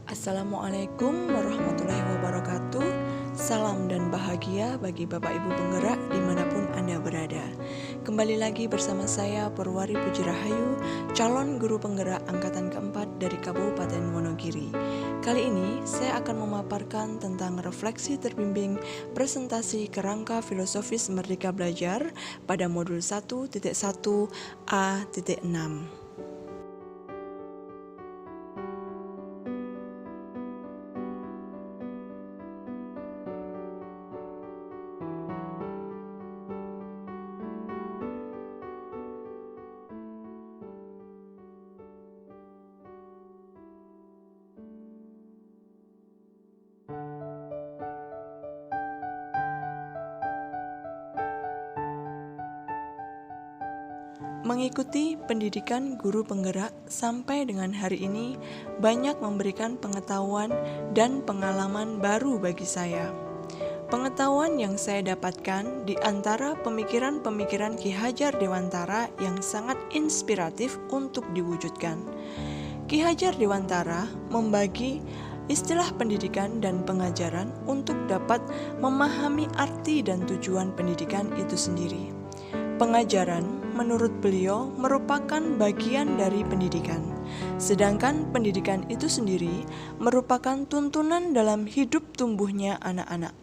Assalamualaikum warahmatullahi wabarakatuh. Salam dan bahagia bagi Bapak Ibu penggerak dimanapun Anda berada. Kembali lagi bersama saya Perwari Puji Rahayu, calon guru penggerak angkatan keempat dari Kabupaten Wonogiri. Kali ini saya akan memaparkan tentang refleksi terbimbing presentasi kerangka filosofis Merdeka Belajar pada modul 1.1a.6. Mengikuti pendidikan guru penggerak sampai dengan hari ini banyak memberikan pengetahuan dan pengalaman baru bagi saya. Pengetahuan yang saya dapatkan di antara pemikiran-pemikiran Ki Hajar Dewantara yang sangat inspiratif untuk diwujudkan. Ki Hajar Dewantara membagi istilah pendidikan dan pengajaran untuk dapat memahami arti dan tujuan pendidikan itu sendiri. Pengajaran, menurut beliau, merupakan bagian dari pendidikan, sedangkan pendidikan itu sendiri merupakan tuntunan dalam hidup tumbuhnya anak-anak.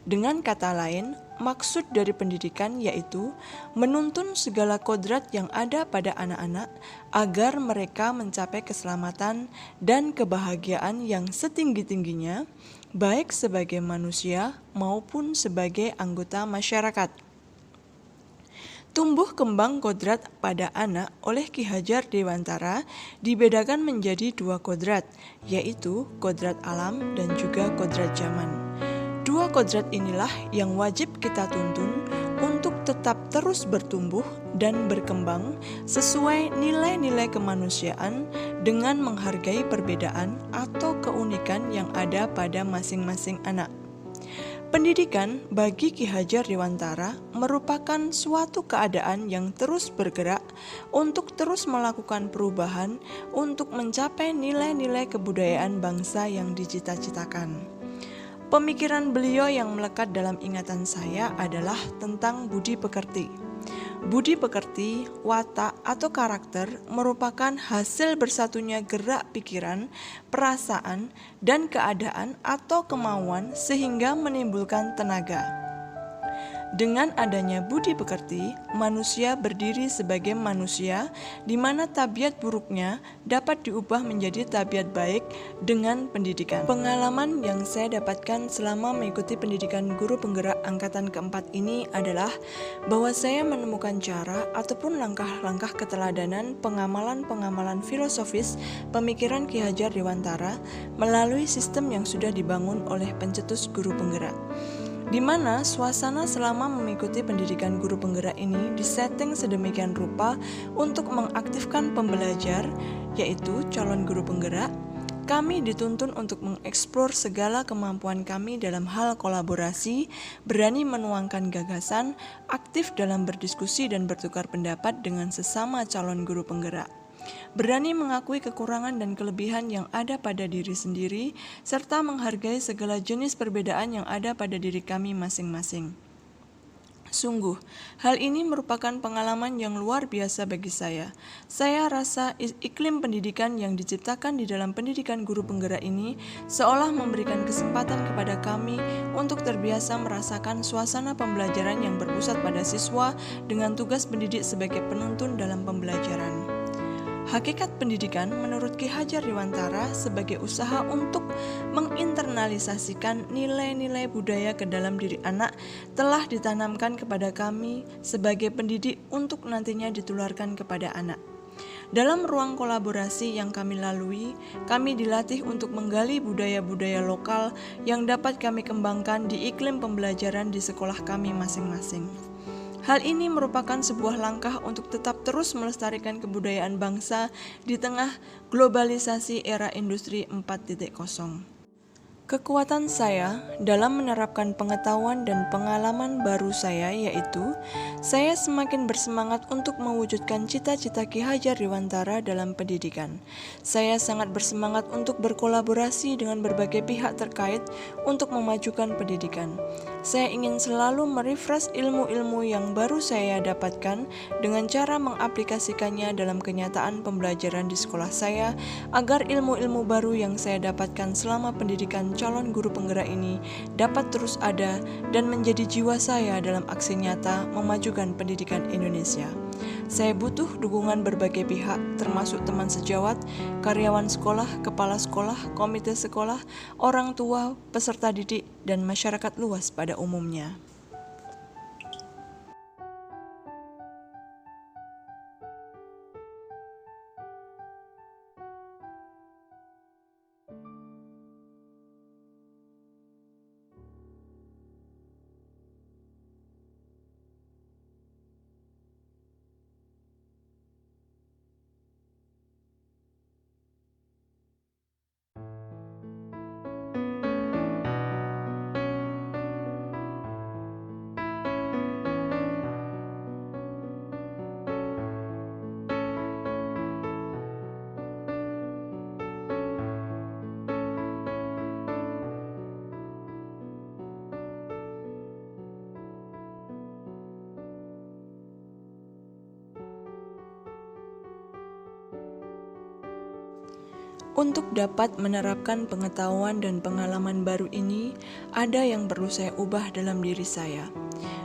Dengan kata lain, maksud dari pendidikan yaitu menuntun segala kodrat yang ada pada anak-anak agar mereka mencapai keselamatan dan kebahagiaan yang setinggi-tingginya, baik sebagai manusia maupun sebagai anggota masyarakat. Tumbuh kembang kodrat pada anak oleh Ki Hajar Dewantara dibedakan menjadi dua kodrat, yaitu kodrat alam dan juga kodrat zaman. Dua kodrat inilah yang wajib kita tuntun untuk tetap terus bertumbuh dan berkembang sesuai nilai-nilai kemanusiaan dengan menghargai perbedaan atau keunikan yang ada pada masing-masing anak. Pendidikan bagi Ki Hajar Dewantara merupakan suatu keadaan yang terus bergerak untuk terus melakukan perubahan untuk mencapai nilai-nilai kebudayaan bangsa yang dicita-citakan. Pemikiran beliau yang melekat dalam ingatan saya adalah tentang budi pekerti. Budi pekerti, watak, atau karakter merupakan hasil bersatunya gerak pikiran, perasaan, dan keadaan atau kemauan sehingga menimbulkan tenaga. Dengan adanya budi pekerti, manusia berdiri sebagai manusia di mana tabiat buruknya dapat diubah menjadi tabiat baik dengan pendidikan. Pengalaman yang saya dapatkan selama mengikuti pendidikan guru penggerak angkatan keempat ini adalah bahwa saya menemukan cara ataupun langkah-langkah keteladanan pengamalan-pengamalan filosofis pemikiran Ki Hajar Dewantara melalui sistem yang sudah dibangun oleh pencetus guru penggerak, di mana suasana selama mengikuti pendidikan guru penggerak ini disetting sedemikian rupa untuk mengaktifkan pembelajar, yaitu calon guru penggerak. Kami dituntun untuk mengeksplor segala kemampuan kami dalam hal kolaborasi, berani menuangkan gagasan, aktif dalam berdiskusi dan bertukar pendapat dengan sesama calon guru penggerak. Berani mengakui kekurangan dan kelebihan yang ada pada diri sendiri, serta menghargai segala jenis perbedaan yang ada pada diri kami masing-masing. Sungguh, hal ini merupakan pengalaman yang luar biasa bagi saya. Saya rasa iklim pendidikan yang diciptakan di dalam pendidikan guru penggerak ini seolah memberikan kesempatan kepada kami untuk terbiasa merasakan suasana pembelajaran yang berpusat pada siswa dengan tugas pendidik sebagai penuntun dalam pembelajaran. Hakikat pendidikan menurut Ki Hajar Dewantara sebagai usaha untuk menginternalisasikan nilai-nilai budaya ke dalam diri anak telah ditanamkan kepada kami sebagai pendidik untuk nantinya ditularkan kepada anak. Dalam ruang kolaborasi yang kami lalui, kami dilatih untuk menggali budaya-budaya lokal yang dapat kami kembangkan di iklim pembelajaran di sekolah kami masing-masing. Hal ini merupakan sebuah langkah untuk tetap terus melestarikan kebudayaan bangsa di tengah globalisasi era industri 4.0. Kekuatan saya dalam menerapkan pengetahuan dan pengalaman baru saya yaitu, saya semakin bersemangat untuk mewujudkan cita-cita Ki Hajar Dewantara dalam pendidikan. Saya sangat bersemangat untuk berkolaborasi dengan berbagai pihak terkait untuk memajukan pendidikan. Saya ingin selalu merefresh ilmu-ilmu yang baru saya dapatkan dengan cara mengaplikasikannya dalam kenyataan pembelajaran di sekolah saya agar ilmu-ilmu baru yang saya dapatkan selama pendidikan calon guru penggerak ini dapat terus ada dan menjadi jiwa saya dalam aksi nyata memajukan pendidikan Indonesia. Saya butuh dukungan berbagai pihak, termasuk teman sejawat, karyawan sekolah, kepala sekolah, komite sekolah, orang tua, peserta didik, dan masyarakat luas pada umumnya. Untuk dapat menerapkan pengetahuan dan pengalaman baru ini, ada yang perlu saya ubah dalam diri saya.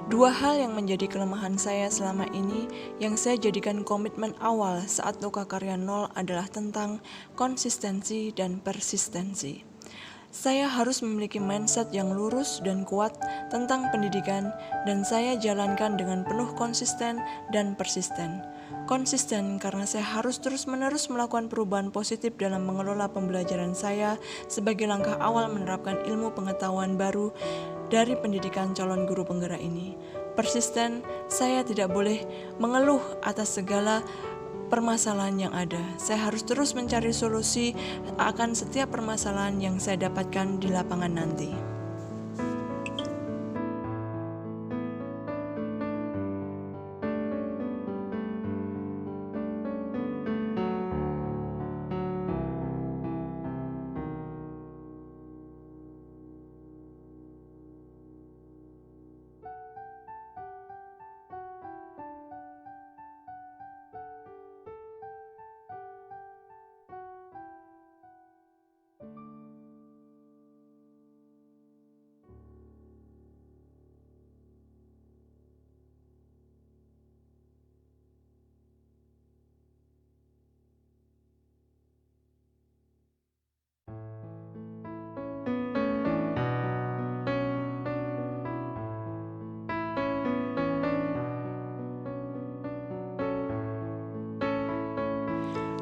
Dua hal yang menjadi kelemahan saya selama ini yang saya jadikan komitmen awal saat Lokakarya Nol adalah tentang konsistensi dan persistensi. Saya harus memiliki mindset yang lurus dan kuat tentang pendidikan dan saya jalankan dengan penuh konsisten dan persisten. Konsisten karena saya harus terus-menerus melakukan perubahan positif dalam mengelola pembelajaran saya sebagai langkah awal menerapkan ilmu pengetahuan baru dari pendidikan calon guru penggerak ini. Persisten, saya tidak boleh mengeluh atas segala permasalahan yang ada. Saya harus terus mencari solusi akan setiap permasalahan yang saya dapatkan di lapangan nanti.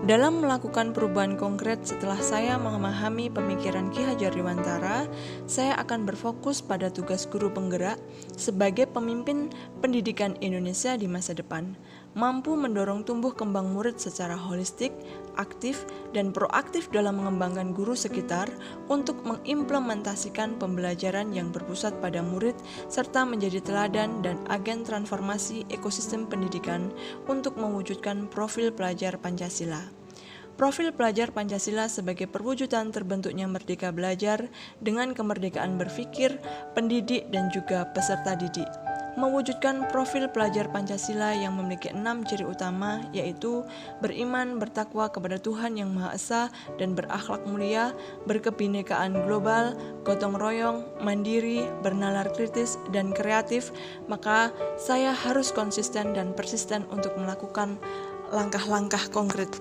Dalam melakukan perubahan konkret setelah saya memahami pemikiran Ki Hajar Dewantara, saya akan berfokus pada tugas guru penggerak sebagai pemimpin pendidikan Indonesia di masa depan, mampu mendorong tumbuh kembang murid secara holistik, aktif, dan proaktif dalam mengembangkan guru sekitar untuk mengimplementasikan pembelajaran yang berpusat pada murid serta menjadi teladan dan agen transformasi ekosistem pendidikan untuk mewujudkan profil pelajar Pancasila. Profil pelajar Pancasila sebagai perwujudan terbentuknya Merdeka Belajar dengan kemerdekaan berpikir, pendidik, dan juga peserta didik. Mewujudkan profil pelajar Pancasila yang memiliki 6 ciri utama, yaitu beriman, bertakwa kepada Tuhan Yang Maha Esa, dan berakhlak mulia, berkebinekaan global, gotong royong, mandiri, bernalar kritis, dan kreatif, maka saya harus konsisten dan persisten untuk melakukan langkah-langkah konkret.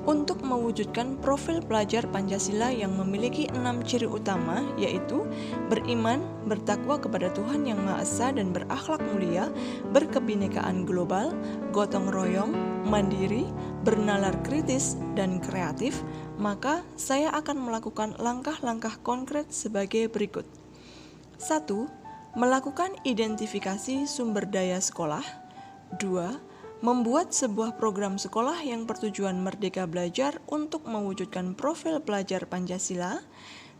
Untuk mewujudkan profil pelajar Pancasila yang memiliki 6 ciri utama, yaitu beriman, bertakwa kepada Tuhan Yang Maha Esa dan berakhlak mulia, berkebinekaan global, gotong royong, mandiri, bernalar kritis, dan kreatif, maka saya akan melakukan langkah-langkah konkret sebagai berikut. 1. Melakukan identifikasi sumber daya sekolah. 2. Membuat sebuah program sekolah yang bertujuan merdeka belajar untuk mewujudkan profil pelajar Pancasila.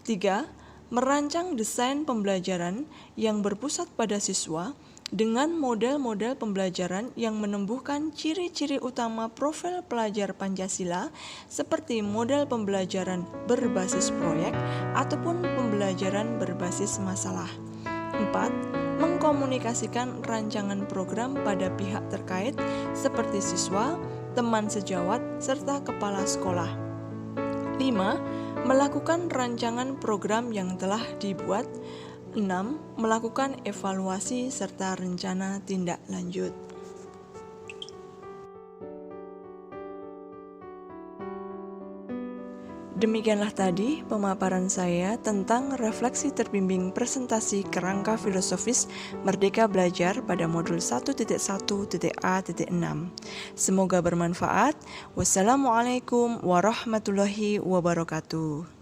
3. Merancang desain pembelajaran yang berpusat pada siswa dengan model-model pembelajaran yang menumbuhkan ciri-ciri utama profil pelajar Pancasila seperti model pembelajaran berbasis proyek ataupun pembelajaran berbasis masalah. 4. Mengkomunikasikan rancangan program pada pihak terkait seperti siswa, teman sejawat, serta kepala sekolah. 5. Melakukan rancangan program yang telah dibuat. 6. Melakukan evaluasi serta rencana tindak lanjut. Demikianlah tadi pemaparan saya tentang refleksi terbimbing presentasi kerangka filosofis Merdeka Belajar pada modul 1.1.A.6. Semoga bermanfaat. Wassalamualaikum warahmatullahi wabarakatuh.